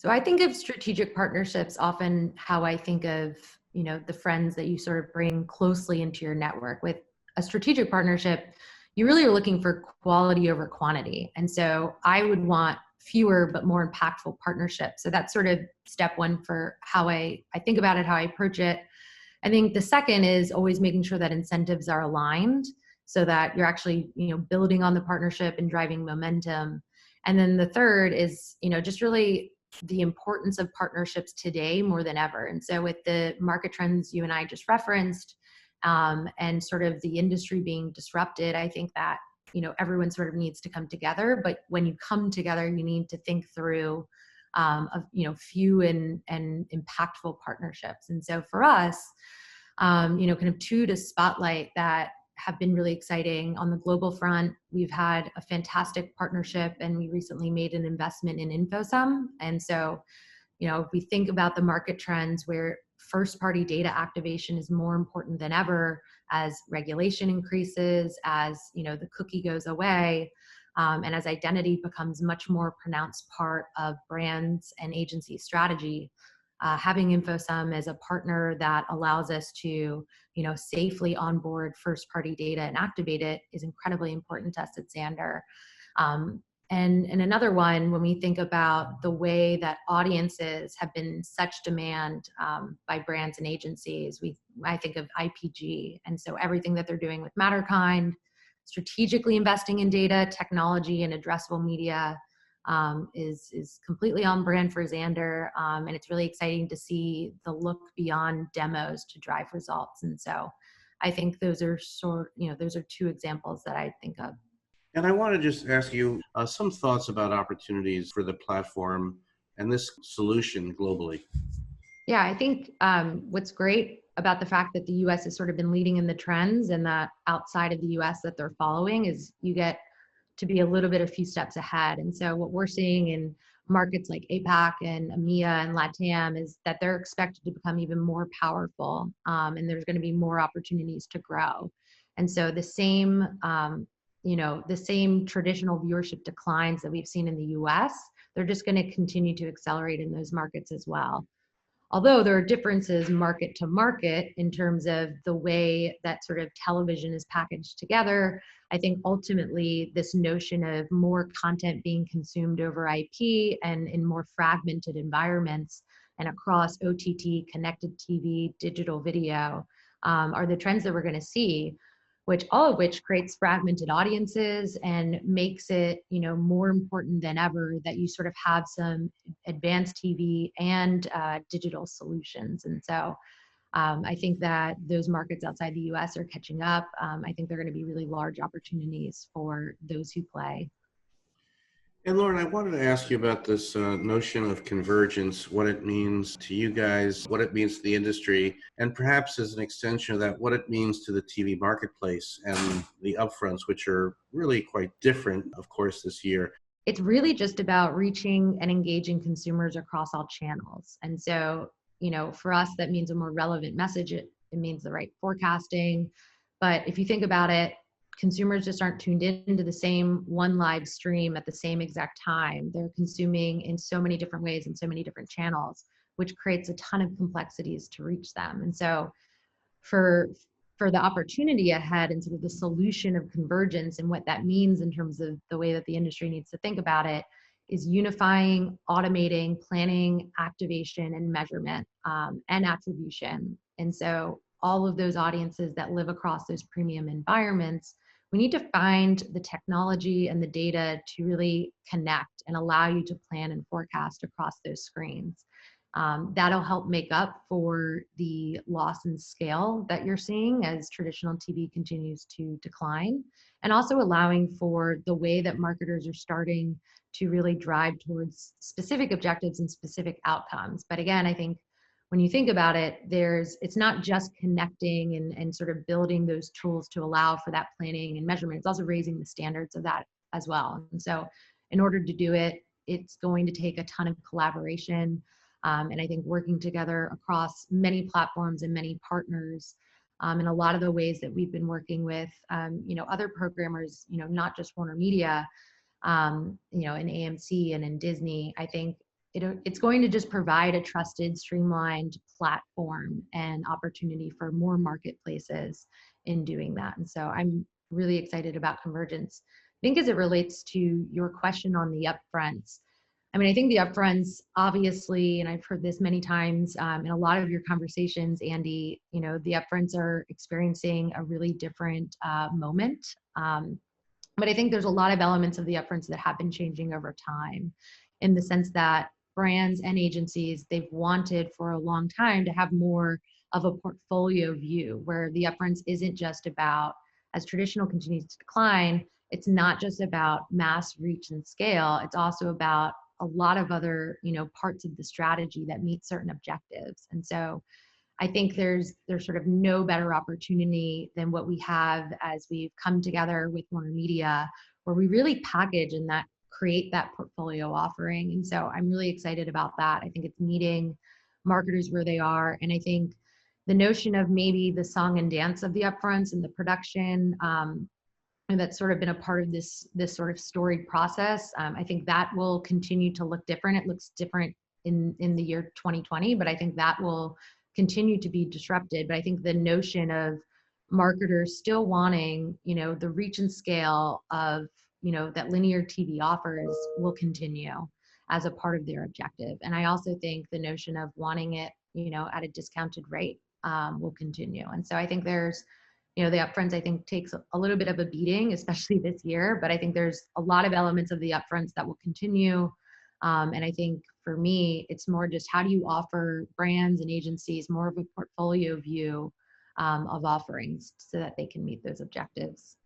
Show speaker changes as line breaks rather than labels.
So I think of strategic partnerships often how I think of, the friends that you sort of bring closely into your network. With a strategic partnership, you really are looking for quality over quantity. And so I would want fewer but more impactful partnerships. So that's sort of step one for how I think about it, how I approach it. I think the second is always making sure that incentives are aligned so that you're actually, building on the partnership and driving momentum. And then the third is, just really the importance of partnerships today more than ever. And so with the market trends you and I just referenced, and sort of the industry being disrupted, I think that, everyone sort of needs to come together. But when you come together, you need to think through of, few and impactful partnerships. And so for us, kind of two to spotlight that have been really exciting. On the global front, we've had a fantastic partnership, and we recently made an investment in InfoSum. And so, if we think about the market trends where first-party data activation is more important than ever as regulation increases, as the cookie goes away, and as identity becomes much more pronounced part of brands and agency strategy, having InfoSum as a partner that allows us to, safely onboard first-party data and activate it is incredibly important to us at Xandr. And another one, when we think about the way that audiences have been in such demand by brands and agencies, I think of IPG. And so everything that they're doing with Matterkind, strategically investing in data, technology, and addressable media is completely on brand for Xandr. And it's really exciting to see the look beyond demos to drive results. And so I think those are those are two examples that I think of.
And I want to just ask you some thoughts about opportunities for the platform and this solution globally.
Yeah, I think what's great about the fact that the US has sort of been leading in the trends, and that outside of the US that they're following, is you get to be a few steps ahead. And so what we're seeing in markets like APAC and EMEA and LATAM is that they're expected to become even more powerful, and there's going to be more opportunities to grow. And so the same traditional viewership declines that we've seen in the US, they're just going to continue to accelerate in those markets as well. Although there are differences market to market in terms of the way that sort of television is packaged together, I think ultimately this notion of more content being consumed over IP and in more fragmented environments and across OTT, connected TV, digital video, are the trends that we're going to see, all of which creates fragmented audiences and makes it, more important than ever that you sort of have some advanced TV and digital solutions. And so I think that those markets outside the US are catching up. I think they're going to be really large opportunities for those who play.
And Lauren, I wanted to ask you about this notion of convergence, what it means to you guys, what it means to the industry, and perhaps as an extension of that, what it means to the TV marketplace and the upfronts, which are really quite different, of course, this year.
It's really just about reaching and engaging consumers across all channels. And so, for us, that means a more relevant message. It means the right forecasting. But if you think about it, consumers just aren't tuned into the same one live stream at the same exact time. They're consuming in so many different ways and so many different channels, which creates a ton of complexities to reach them. And so for the opportunity ahead and sort of the solution of convergence and what that means in terms of the way that the industry needs to think about it is unifying, automating, planning, activation, and measurement, and attribution. And so all of those audiences that live across those premium environments, we need to find the technology and the data to really connect and allow you to plan and forecast across those screens. That'll help make up for the loss in scale that you're seeing as traditional TV continues to decline, and also allowing for the way that marketers are starting to really drive towards specific objectives and specific outcomes. But again, I think when you think about it, it's not just connecting and sort of building those tools to allow for that planning and measurement. It's also raising the standards of that as well. And so in order to do it, it's going to take a ton of collaboration. And I think working together across many platforms and many partners, in a lot of the ways that we've been working with, other programmers, not just Warner Media, in AMC and in Disney, I think it's going to just provide a trusted, streamlined platform and opportunity for more marketplaces in doing that. And so I'm really excited about Convergence. I think as it relates to your question on the upfronts, I mean, I think the upfronts, obviously, and I've heard this many times in a lot of your conversations, Andy, the upfronts are experiencing a really different moment. But I think there's a lot of elements of the upfronts that have been changing over time, in the sense that brands and agencies, they've wanted for a long time to have more of a portfolio view, where the upfronts isn't just about, as traditional continues to decline, it's not just about mass reach and scale. It's also about a lot of other, parts of the strategy that meet certain objectives. And so I think there's sort of no better opportunity than what we have as we've come together with Warner Media, where we really package and that create that portfolio offering. And so I'm really excited about that. I think it's meeting marketers where they are. And I think the notion of maybe the song and dance of the upfronts and the production, and that's sort of been a part of this sort of storied process. I think that will continue to look different. It looks different in the year 2020, but I think that will continue to be disrupted. But I think the notion of marketers still wanting, the reach and scale of, that linear TV offers will continue as a part of their objective. And I also think the notion of wanting it, at a discounted rate will continue. And so I think there's, the upfronts, I think, takes a little bit of a beating, especially this year, but I think there's a lot of elements of the upfronts that will continue. And I think for me, it's more just how do you offer brands and agencies more of a portfolio view of offerings so that they can meet those objectives.